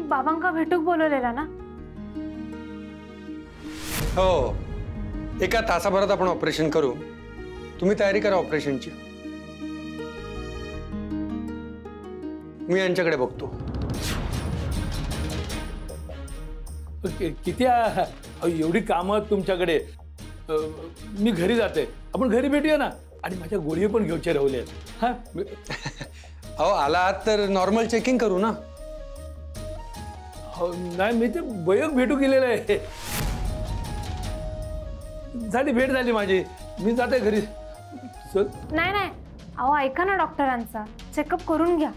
बाबांका भेटूक बोलवलेला ना? हो, एका तासाभरात आपण ऑपरेशन करू. तुम्ही तयारी करा ऑपरेशनची. मी यांच्याकडे बघतो. किती एवढी कामं तुमच्याकडे. मी घरी जाते, आपण घरी भेटूया ना. आणि माझ्या गोळी पण घेऊचे राहिले आहेत. हा अहो आलात तर नॉर्मल चेकिंग करू ना. नाही, मी ते बयोग भेटू गेलेलं आहे. झाली भेट झाली माझी. मी जाते घरी. नाही नाही, अहो ऐका ना डॉक्टरांचा. चेकअप करून घ्या.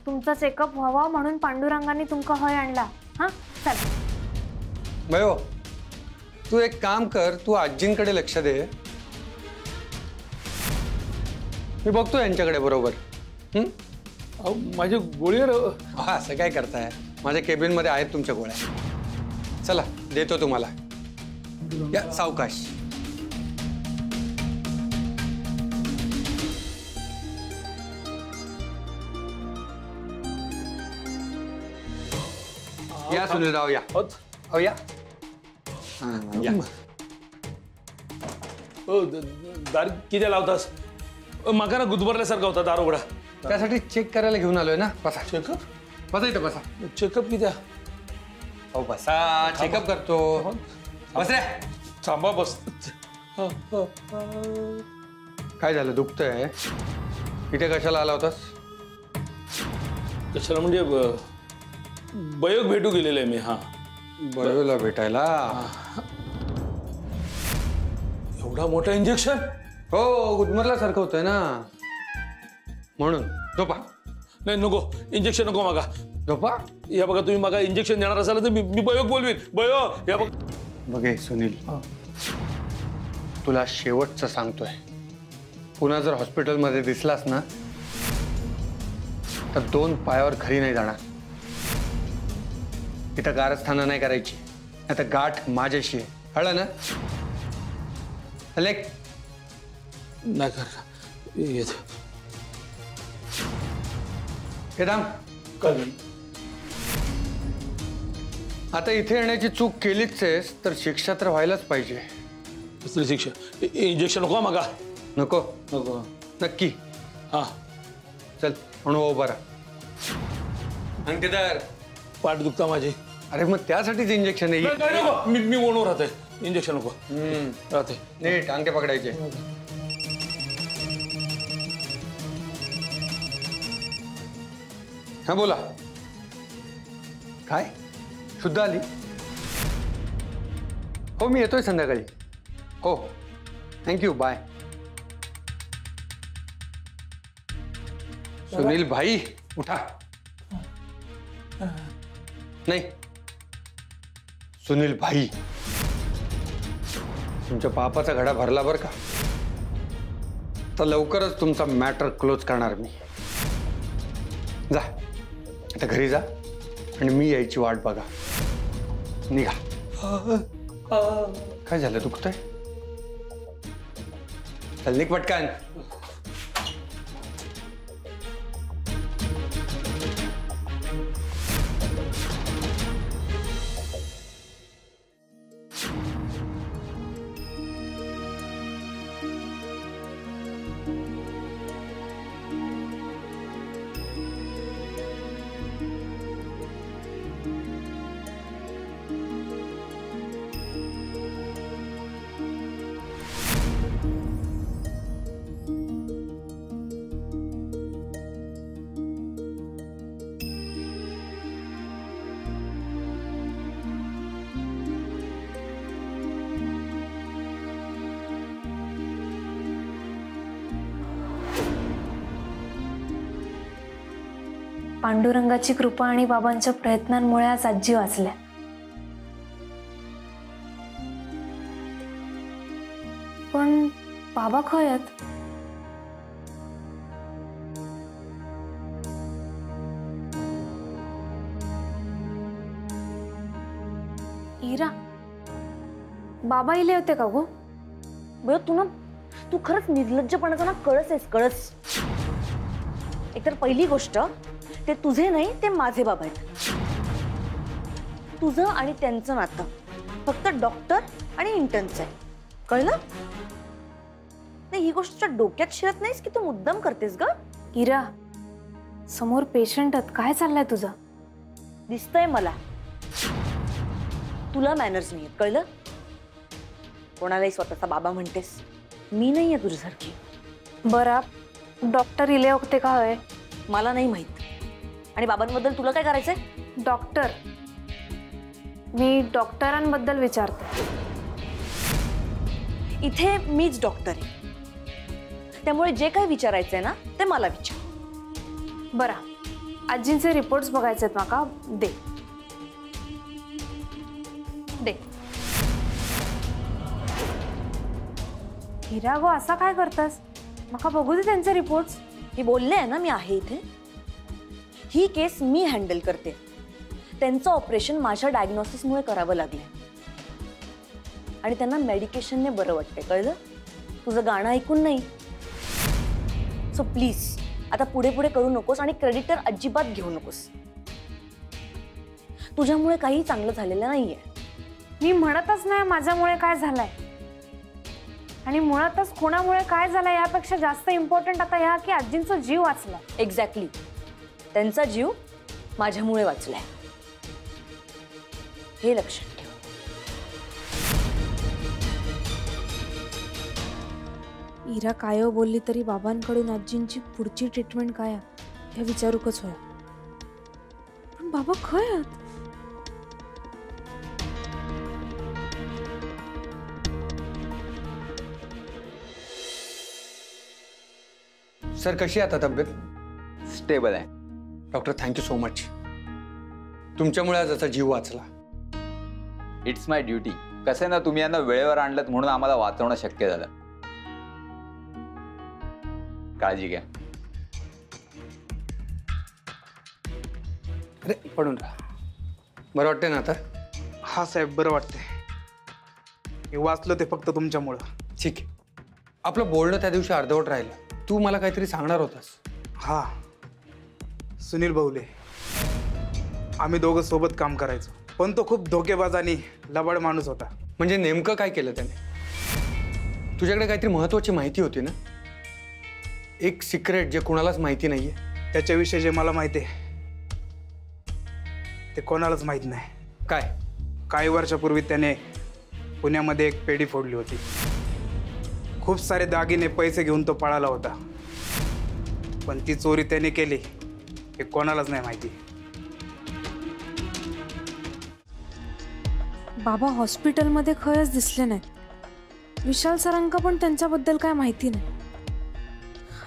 तुमचा चेकअप व्हावा म्हणून पांडुरंगाने तुमका हय आणला. हा चल बयो, तू एक काम कर, तू आजींकडे लक्ष दे. मी बघतो यांच्याकडे बरोबर. माझी गोळीवर असं काय करताय? माझ्या केबिन मध्ये आहेत तुमच्या गोळ्या. चला देतो तुम्हाला. या सावकाश. या सुनीलराव या. हो या. या. दार किती लावतास? मागा ना गुदमरल्यासारखा होता दार उघडा. त्यासाठी चेक करायला घेऊन आलोय ना. बसा. चेकअप? बसा इथं बसा. चेकअप किती? हो बसा, चेकअप करतो. बस रे. थांबा बस. काय झालं? दुखतंय? इथे कशाला आला होतास? कशाला म्हणजे बयोग भेटू गेलेलं आहे मी. हा बयोला भेटायला? एवढा मोठा इंजेक्शन? हो, गुदमरल्यासारखं होतंय ना म्हणून. झोपा. नाही नको, इंजेक्शन नको मागा. झोपा. या बघा, तुम्ही मागा इंजेक्शन देणार असाल तर मी बयोग बोलवीन. बयो या बघ. बघे सुनील, तुला शेवटचं सांगतोय. पुन्हा जर हॉस्पिटलमध्ये दिसलास ना तर 2 पायावर घरी नाही जाणार. इथं कारस्थानं नाही करायची. आता गाठ माझ्याशी आहे. कळलं ना? लेक नाही कर येत. हे थांब. आता इथे येण्याची चूक केलीच आहेस तर शिक्षा तर व्हायलाच पाहिजे. कसली शिक्षा? इंजेक्शन नको मागा. नको? नको. नक्की? हा चल म्हणून उभा राहा. अंकितर, पाठ दुखता माझी. अरे मग त्यासाठीच इंजेक्शन आहे. नको, मी ओढून राहते. इंजेक्शन नको. राहते नीट अंके पकडायचे. हा बोला. काय शुद्ध आली? हो मी येतोय संध्याकाळी. हो थँक्यू. बाय. सुनील भाई उठा. नाही सुनील भाई. तुमच्या पापाचा घडा भरला बर का. तर लवकरच तुमचा मॅटर क्लोज करणार मी. जा आता घरी जा आणि मी यायची वाट बघा. निघा. काय झालं? दुखतंय? चल निघ पटकन. पांडुरंगाची कृपा आणि बाबांच्या प्रयत्नांमुळे आज आजी वाचल्या. पण बाबा खय आहेत? इरा, बाबा इले होते का गो? तू खरंच निर्लज्जपणाचा ना कळस आहेस. कळस. एकतर पहिली गोष्ट, ते तुझे नाही, ते माझे बाबा आहेत. तुझं आणि त्यांचं नातं फक्त डॉक्टर आणि इंटर्नचं आहे, कळलं? नाही, ही गोष्ट तुझ्या डोक्यात शिरत नाहीस की तू मुद्दाम करतेस ग? इरा, समोर पेशंट आहेत, काय चाललंय तुझं? दिसतंय मला तुला मॅनर्स नाहीत, कळलं? कोणालाही स्वतःचा बाबा म्हणतेस. मी नाहीये तुझ्यासारखी. बरं, डॉक्टर इले वक्ते का हवे? मला नाही माहित. आणि बाबांबद्दल तुला काय करायचंय? डॉक्टर, मी डॉक्टरांबद्दल विचारते. इथे मीच डॉक्टर आहे, त्यामुळे जे काही विचारायचंय ना ते मला विचार. बरं, आजींचे रिपोर्ट्स बघायचे आहेत माका. दे दे. हिरा गो, असा काय करतास? माका बघू दे त्यांचे रिपोर्ट्स. मी बोलले आहे ना, मी आहे इथे. ही केस मी हँडल करते. त्यांचं ऑपरेशन माझ्या डायग्नोसिसमुळे करावं लागलं आणि त्यांना मेडिकेशनने बरं वाटते, कळलं? तुझं गाणं ऐकून नाही. सो प्लीज आता पुढे पुढे करू नकोस आणि क्रेडिटर अजिबात घेऊ नकोस. तुझ्यामुळे काही चांगलं झालेलं नाहीये. मी म्हणतच नाही माझ्यामुळे काय झालंय, आणि मुळातच कोणामुळे काय झालंय यापेक्षा जास्त इम्पॉर्टंट आता ह्या की आजींचा जीव वाचला. एक्झॅक्टली, त्यांचा जीव माझ्यामुळे वाचलाय, हे लक्षात ठेव. इरा काय बोलली तरी बाबांकडून आजींची पुढची ट्रीटमेंट काय हे विचारूकच होय. पण बाबा खय आहेत? सर, कशी आहे आता तब्येत? स्टेबल आहे. Doctor, thank you so much. तुमच्यामुळे आज याचा जीव वाचला. It's my duty. कसं आहे ना, तुम्ही यांना वेळेवर आणलं म्हणून आम्हाला वाचवणं शक्य झालं. काळजी घ्या. अरे, पडून राहा. बरं वाटतंय ना आता? हा साहेब, बरं वाटतंय. मी वाचलो ते फक्त तुमच्यामुळं. ठीक आहे. आपलं बोलणं त्या दिवशी अर्धवट राहिलं. तू मला काहीतरी सांगणार होतास. हा, सुनील भाऊले. आम्ही दोघं सोबत काम करायचो, पण तो खूप धोकेबाज आणि लबाड माणूस होता. म्हणजे नेमकं काय केलं त्याने? तुझ्याकडे काहीतरी महत्वाची माहिती होती ना? एक सिक्रेट जे कोणालाच माहिती नाहीये. त्याच्याविषयी जे मला माहिती आहे ते कोणालाच माहित नाही. काय? काही वर्षापूर्वी त्याने पुण्यामध्ये एक पेढी फोडली होती. खूप सारे दागिने, पैसे घेऊन तो पळाला होता. पण ती चोरी त्याने केली हे कोणालाच नाही माहिती. बाबा हॉस्पिटलमध्ये खयच दिसले नाहीत. विशाल सरांका पण त्यांच्याबद्दल काय माहिती नाही.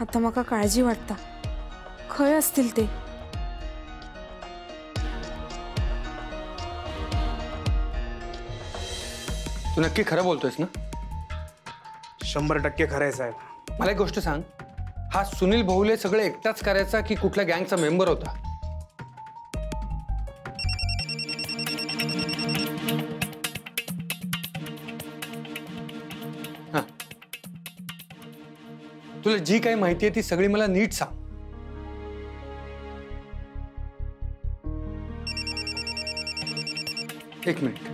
आता माका काळजी वाटता, खय असतील ते. तू नक्की खरं बोलतोयस ना? 100% खरं आहे साहेब. मला एक गोष्ट सांग, हा सुनील भाऊले सगळे एकटाच करायचा की कुठल्या गँगचा मेंबर होता? हा, तुला जी काही माहिती आहे ती सगळी मला नीट सांग. एक मिनिट.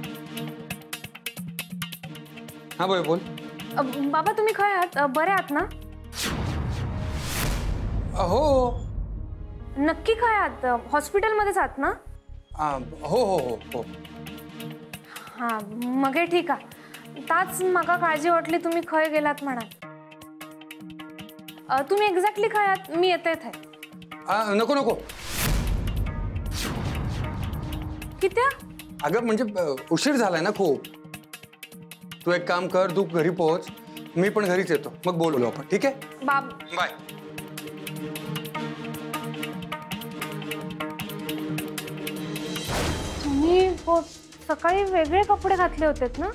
हा, बोल. बाबा, तुम्ही खय आहात? बरे आहात ना? हो. नक्की खय आहात? हॉस्पिटलमध्येच आहात ना? हो. हा, मग हे ठीक आहे. ताच माका काळजी वाटली तुम्ही खय गेलात म्हणा. तुम्ही एक्झॅक्टली खय आहात? मी येते इथे. नको. किती? अगं म्हणजे उशीर झालाय ना खूप. तू एक काम कर, तू घरी पोहोच, मी पण घरीच येतो, मग बोलू आपण. ठीक आहे? बाय. तुम्ही सकाळी वेगळे कपडे घातले होतेत ना?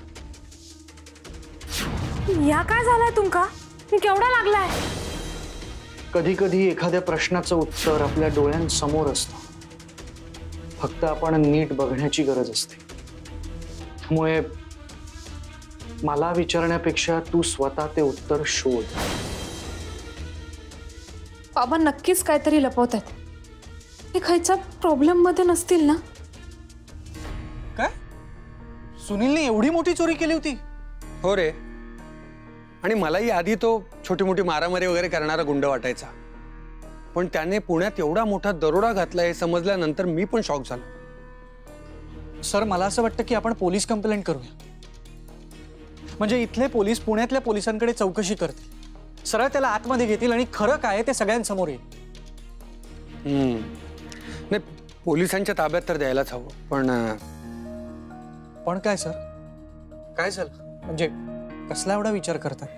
या काय झालंय तुमका? मी केवढा लागलाय? कधी कधी एखाद्या प्रश्नाचं उत्तर आपल्या डोळ्यांसमोर असतं, फक्त आपण नीट बघण्याची गरज असते. त्यामुळे मला विचारण्यापेक्षा तू स्वतः ते उत्तर शोध. बाबा नक्कीच काहीतरी लपवतात. हे खायचा प्रॉब्लेम मध्ये नसतील ना? काय सुनीलने एवढी मोठी चोरी केली होती? हो रे. आणि मलाही आधी तो छोटी मोठी मारामारी वगैरे करणारा गुंड वाटायचा, पण त्याने पुण्यात एवढा मोठा दरोडा घातला हे समजल्यानंतर मी पण शॉक झालो. सर, मला असं वाटतं की आपण पोलीस कंप्लेंट करूया. म्हणजे इथले पोलीस पुण्यातल्या पोलिसांकडे चौकशी करतील, सरळ त्याला आतमध्ये घेतील आणि खरं काय ते सगळ्यांसमोर येईल. नाही, पोलिसांच्या ताब्यात तर द्यायलाच हवं, पण काय सर, काय झालं? म्हणजे कसला एवढा विचार करताय?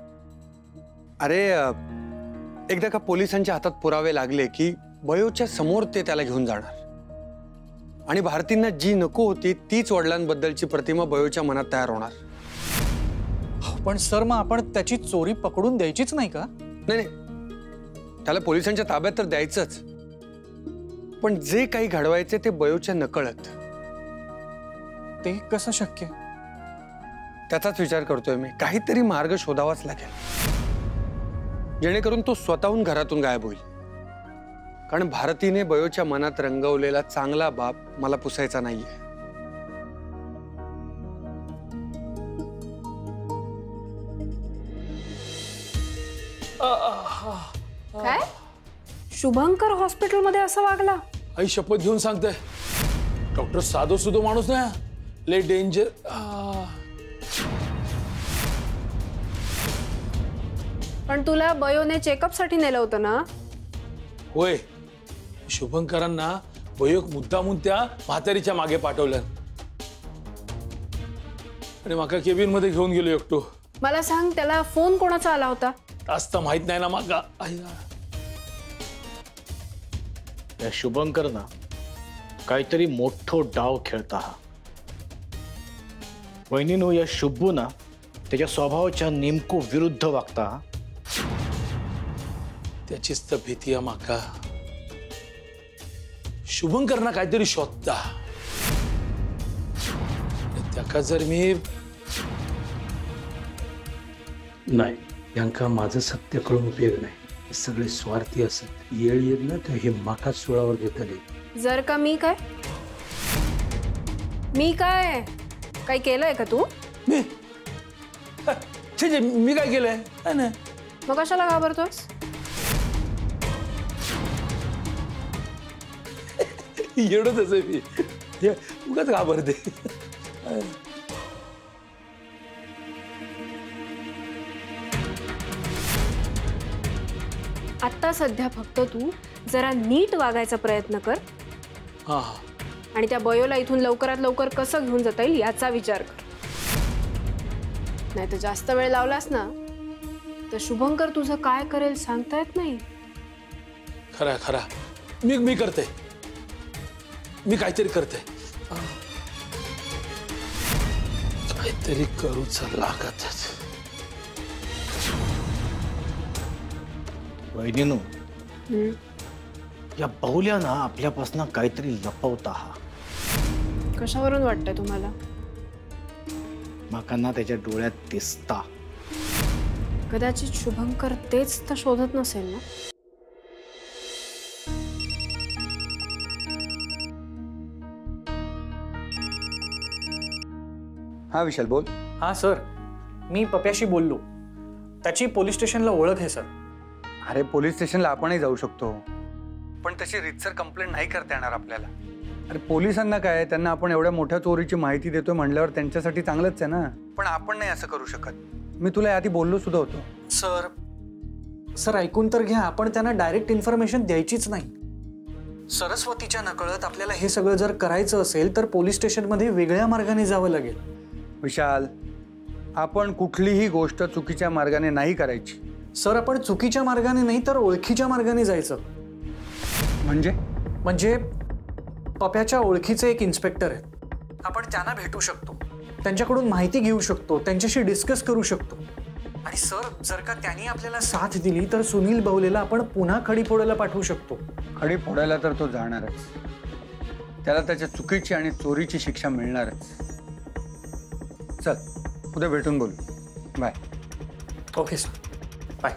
अरे एकदा का पोलिसांच्या हातात पुरावे लागले की बयोच्या समोर ते त्याला घेऊन जाणार आणि भारतींना जी नको होती तीच वडिलांबद्दलची प्रतिमा बयोच्या मनात तयार होणार. पण सर, मग आपण त्याची चोरी पकडून द्यायचीच नाही का? नाही नाही, त्याला पोलिसांच्या ताब्यात तर द्यायचंच, पण जे काही घडवायचे ते बयोच्या नकळत. ते कसं शक्य? त्याचाच विचार करतोय मी. काहीतरी मार्ग शोधावाच लागेल जेणेकरून तो स्वतःहून घरातून गायब होईल. कारण भारतीने बयोच्या मनात रंगवलेला चांगला बाप मला पुसायचा नाहीये. काय शुभंकर हॉस्पिटलमध्ये असं वागला? आई शपथ घेऊन सांगते, डॉक्टर साधो सुधो माणूस नाही, लय डेंजर. पण तुला बयोने चेकअप साठी नेलं होतं ना? होय, शुभंकरांना बयोक मुद्दामून त्या म्हातारीच्या मागे पाठवलं आणि माका केबिन मध्ये घेऊन गेलो एकटो. मला सांग, त्याला फोन कोणाचा आला होता? असता माहित नाही ना मागा. या शुभंकर ना काहीतरी मोठो डाव खेळता हा. वहिनीनो, या शुभू ना त्याच्या स्वभावाच्या नेमको विरुद्ध वागता हा. त्याचीच तर भीती आहे माका. शुभंकरना काहीतरी शोधता, त्याका जर मी नाही, यांका माझं सत्य कळून उपयोग नाही. हे सगळे स्वार्थी असत. येळ येत ना तर हे माका सुळावर घेतले. जर का मी काय काय केलंय का तू? मी मी काय केलंय? नाही. मग कशाला घाबरतोस? एवढंच आहे मी, उगाच घाबरते. आता सध्या फक्त तू जरा नीट वागायचा प्रयत्न कर हा. आणि त्या बयोला इथून लवकरात लवकर कसं घेऊन जाता येईल याचा विचार कर. नाही तर जास्त वेळ लावलास ना तर शुभंकर तुझं काय करेल सांगता येत नाही. खरा खरा, मी करते, मी काहीतरी करते, काहीतरी करूच लागतच. वहिनीनो, या बहुल्या ना आपल्यापासून काहीतरी लपवता हा. कशावरून वाटतंय तुम्हाला? माकांना त्याच्या डोळ्यात दिसता. कदाचित शुभंकर तेच तर शोधत नसेल ना. हा विशाल, बोल. हा सर, मी पप्याशी बोललो. त्याची पोलीस स्टेशनला ओळख आहे सर. अरे पोलीस स्टेशनला आपणही जाऊ शकतो, पण तशी रीतसर कंप्लेंट नाही करता येणार आपल्याला. अरे पोलिसांना काय, त्यांना आपण एवढ्या मोठ्या चोरीची माहिती देतोय म्हणल्यावर त्यांच्यासाठी चांगलंच आहे ना. पण आपण नाही असं करू शकत. मी तुला आधी बोललो सुद्धा होतो. सर ऐकून तर घ्या. आपण त्यांना डायरेक्ट इन्फॉर्मेशन द्यायचीच नाही. सरस्वतीच्या नकळत आपल्याला हे सगळं जर करायचं असेल तर पोलीस स्टेशनमध्ये वेगळ्या मार्गाने जावं लागेल. विशाल, आपण कुठलीही गोष्ट चुकीच्या मार्गाने नाही करायची. सर, आपण चुकीच्या मार्गाने नाही तर ओळखीच्या मार्गाने जायचं. म्हणजे पप्याच्या ओळखीचे एक इन्स्पेक्टर आहेत, आपण त्यांना भेटू शकतो, त्यांच्याकडून माहिती घेऊ शकतो, त्यांच्याशी डिस्कस करू शकतो. आणि सर, जर का त्यांनी आपल्याला साथ दिली तर सुनील बहुलेला आपण पुन्हा खडी फोडायला पाठवू शकतो. खडी फोडायला तर तो जाणारच. त्याला त्याच्या चुकीची आणि चोरीची शिक्षा मिळणारच. चल, उद्या भेटून बोलू. Bye. Okay sir, bye.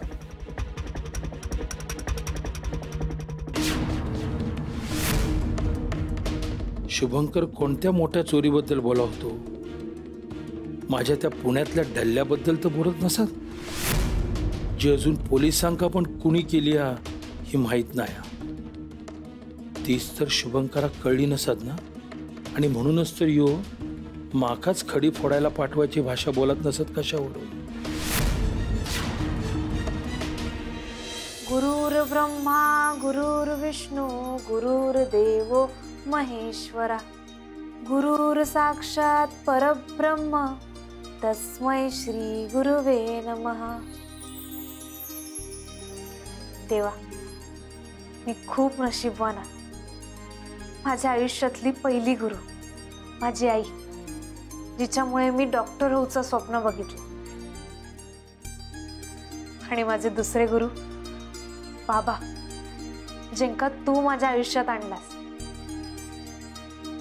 Shubhankar कोणत्या मोठ्या चोरीबद्दल बोलावतो? माझ्या त्या पुण्यातल्या डल्ल्याबद्दल तर बोलत नसत, जी अजून पोलिसांका पण कुणी केली ही माहीत नाही. तीच तर शुभंकरा कळली नसत ना, आणि म्हणूनच तर यो माकाच खडी फोडायला पाठवायची भाषा बोलत नसत कशावरून. गुरुर्ब्रह्मा गुरुर्विष्णू गुरुर्देवो महेश्वरा गुरुर साक्षात परब्रह्म तस्मै श्री गुरुवे नमः. देवा, मी खूप नशीबवान आहे. माझ्या आयुष्यातली पहिली गुरु माझी आई, जिच्यामुळे मी डॉक्टर होऊचं स्वप्न बघितलं. आणि माझे दुसरे गुरु बाबा, जेंका तू माझ्या आयुष्यात आणलास.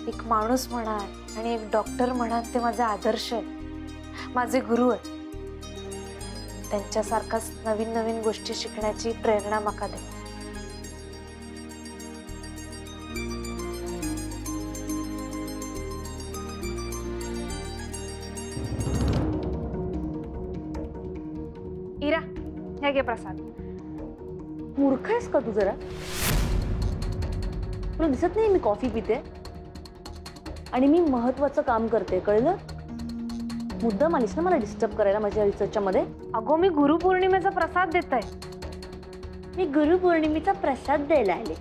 एक माणूस म्हणा आणि एक डॉक्टर म्हणा, ते माझे आदर्श आहेत, माझे गुरु आहेत. त्यांच्यासारखाच नवीन नवीन गोष्टी शिकण्याची प्रेरणा माका दे. इरा, हे घे प्रसाद. मूर्ख आहेस का तू जरा? तुला दिसत नाही मी कॉफी पिते आणि मी महत्वाचं काम करते, कळलं? मुद्दाम आलीस ना मला डिस्टर्ब करायला माझ्या रिसर्चच्या मध्ये? अगो, मी गुरुपौर्णिमेचा प्रसाद देत आहे. मी गुरुपौर्णिमेचा प्रसाद द्यायला आले.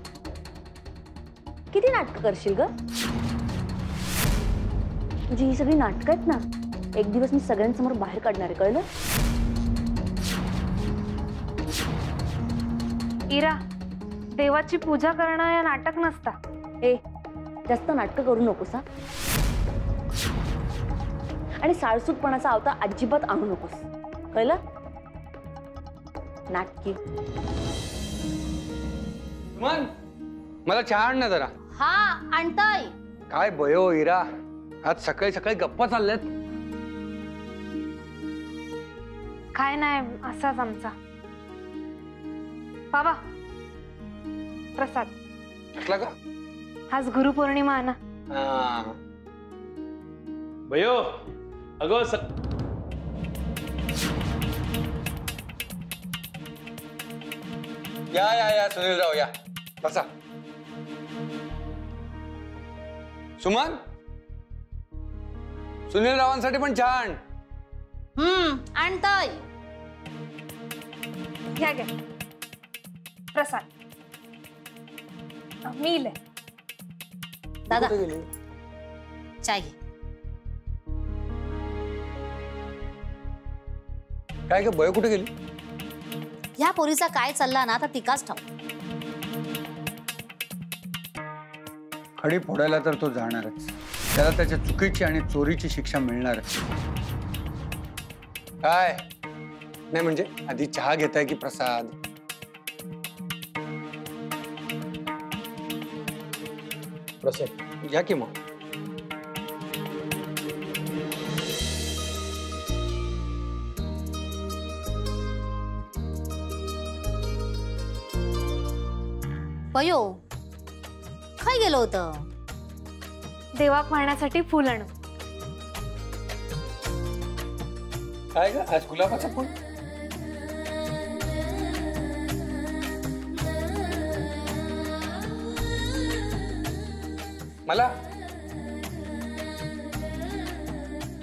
किती नाटकं करशील ग? तुझी ही सगळी नाटकं आहेत ना, एक दिवस मी सगळ्यांसमोर बाहेर काढणार आहे, कळलं? इरा, देवाची पूजा करणं या नाटक नसता. ए, जास्त नाटकं करू नकोस हा, आणि साळसूतपणाचा आवता अजिबात आणू नकोस, कळलं? नाटकी. मन, मला चहा आण ना जरा. हा, आणताय. काय बयो इरा, आज सकाळी सकाळी गप्पा चालल्यात. काय नाही, असाच आमचा. बाबा, प्रसाद. कसला का? आज गुरुपौर्णिमा आहे ना. भयो, अगं या या या सुनीलराव, या बसा. सुमन, सुनीलरावांसाठी पण चहा आण. आणताय. घ्या घ्या प्रसाद. मी इले. दादा, चाय घे. काय ग, बयो कुठे गेली? ह्या पोरीचा काय चालला ना, आता तिकाच ठाऊ. खडी फोडायला तर तो जाणारच, त्याला त्याच्या चुकीची आणि चोरीची शिक्षा मिळणारच. काय नाही म्हणजे, आधी चहा घेताय की प्रसाद? प्रसाद या की मग. पयो, काय गेलो होतं? देवाक वाहण्यासाठी फुल आणू. काय ग, आज गुलाबाचा फुल? मला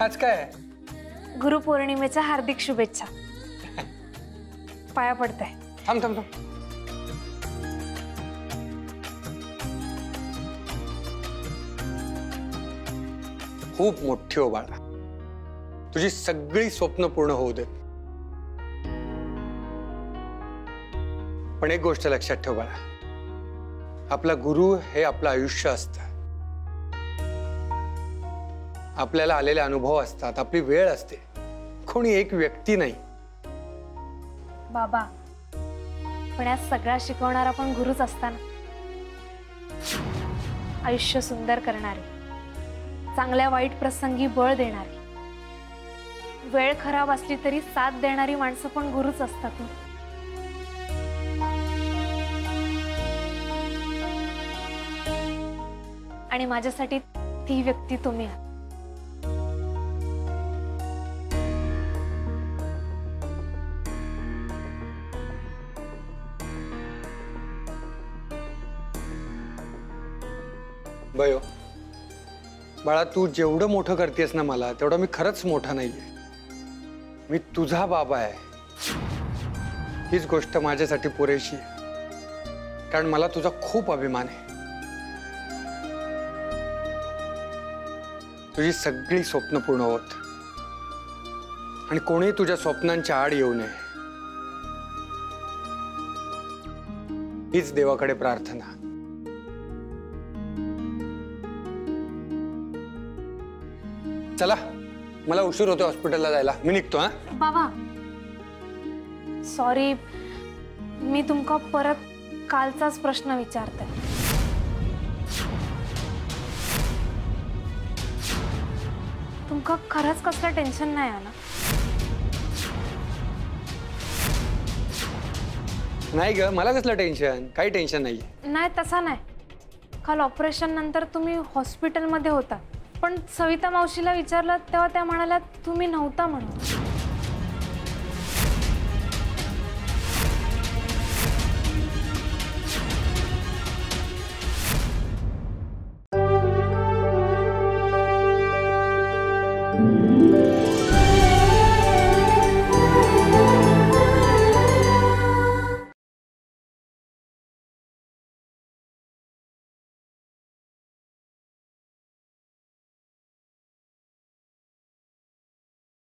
आज काय आहे? गुरुपौर्णिमेच्या हार्दिक शुभेच्छा. पाया पडताय. थांब थांब थांब. खूप मोठी हो बाळा, तुझी सगळी स्वप्न पूर्ण होऊ दे. पण एक गोष्ट लक्षात ठेव बाळा, आपला गुरु हे आपलं आयुष्य असतं. आपल्याला आलेले अनुभव असतात, आपली वेळ असते, कोणी एक व्यक्ती नाही. बाबा, पण या सगळ्या शिकवणारा पण गुरुच असताना. आयुष्य सुंदर करणारे, चांगल्या वाईट प्रसंगी बळ देणारी, वेळ खराब असली तरी साथ देणारी माणसं पण गुरुच असतात. आणि माझ्यासाठी ती व्यक्ती तुम्ही आहात. बयो बाळा, तू जेवढं मोठं करतेस ना मला, तेवढं मी खरंच मोठा नाहीये. मी तुझा बाबा आहे. हीच गोष्ट माझ्यासाठी पुरेशी आहे, कारण मला तुझा खूप अभिमान आहे. तुझी सगळी स्वप्न पूर्ण होत आणि कोणी तुझ्या स्वप्नांच्या आड येऊ नये, हीच देवाकडे प्रार्थना. चला, मला उशीर होतो हॉस्पिटलला जायला. मी निघतो. हा बाबा, सॉरी, मी तुमका परत कालचाच प्रश्न विचारते. तुमका खरंच कसलं टेन्शन नाही आलं? नाही ग, मला कसलं टेन्शन? काही टेन्शन नाही. नाही, तसा नाही. काल ऑपरेशन नंतर तुम्ही हॉस्पिटलमध्ये होता, पण सविता मावशीला विचारलं तेव्हा त्या म्हणाल्या तुम्ही नव्हता म्हणून.